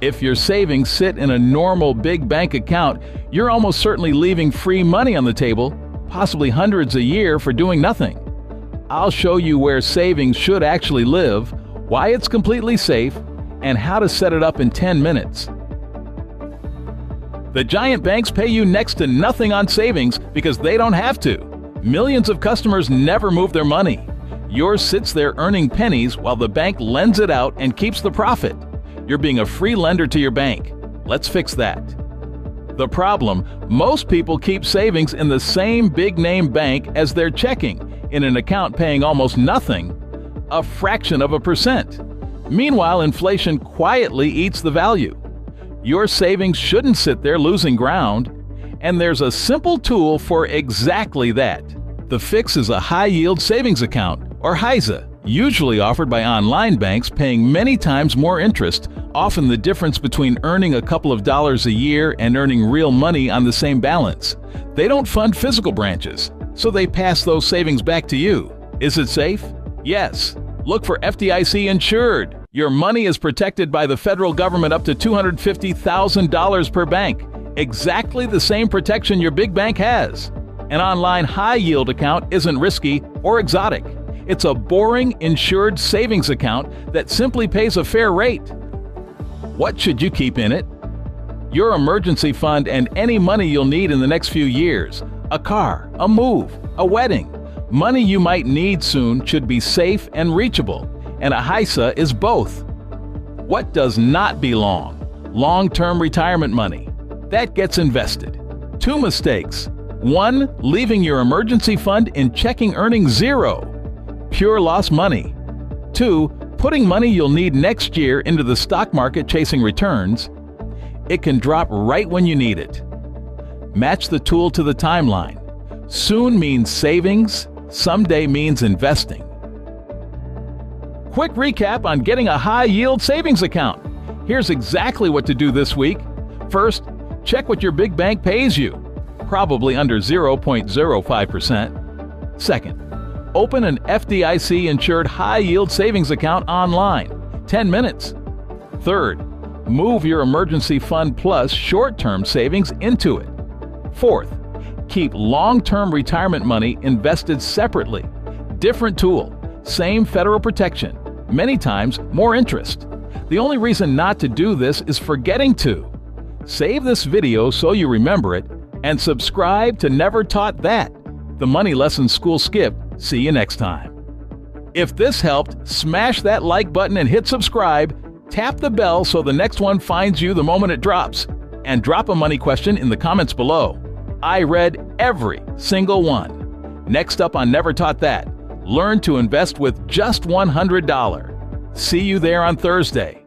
If your savings sit in a normal big bank account, you're almost certainly leaving free money on the table, possibly hundreds a year for doing nothing. I'll show you where savings should actually live, why it's completely safe, and how to set it up in 10 minutes. The giant banks pay you next to nothing on savings because they don't have to. Millions of customers never move their money. Yours sits there earning pennies while the bank lends it out and keeps the profit. You're being a free lender to your bank. Let's fix that. The problem: most people keep savings in the same big-name bank as their checking, in an account paying almost nothing, a fraction of a percent. Meanwhile, inflation quietly eats the value. Your savings shouldn't sit there losing ground, and there's a simple tool for exactly that. The fix is a high-yield savings account, or HYSA, usually offered by online banks paying many times more interest, often the difference between earning a couple of dollars a year and earning real money on the same balance. They don't fund physical branches, so they pass those savings back to you. Is it safe? Yes. Look for FDIC insured. Your money is protected by the federal government up to $250,000 per bank. Exactly the same protection your big bank has. An online high-yield account isn't risky or exotic. It's a boring, insured savings account that simply pays a fair rate. What should you keep in it? Your emergency fund and any money you'll need in the next few years. A car, a move, a wedding. Money you might need soon should be safe and reachable, and a HYSA is both. What does not belong? Long-term retirement money. That gets invested. 2 mistakes. 1. Leaving your emergency fund in checking earning zero. Pure lost money. 2. Putting money you'll need next year into the stock market chasing returns. It can drop right when you need it. Match the tool to the timeline. Soon means savings, someday means investing. Quick recap on getting a high-yield savings account. Here's exactly what to do this week. First, check what your big bank pays you, probably under 0.05%. Second, open an FDIC-insured high-yield savings account online, 10 minutes. Third, move your emergency fund plus short-term savings into it. Fourth, keep long-term retirement money invested separately. Different tool, same federal protection, many times more interest. The only reason not to do this is forgetting to. Save this video so you remember it, and subscribe to Never Taught That, the Money Lessons School Skip. See you next time. If this helped, smash that like button and hit subscribe. Tap the bell so the next one finds you the moment it drops. And drop a money question in the comments below. I read every single one. Next up on Never Taught That, learn to invest with just $100. See you there on Thursday.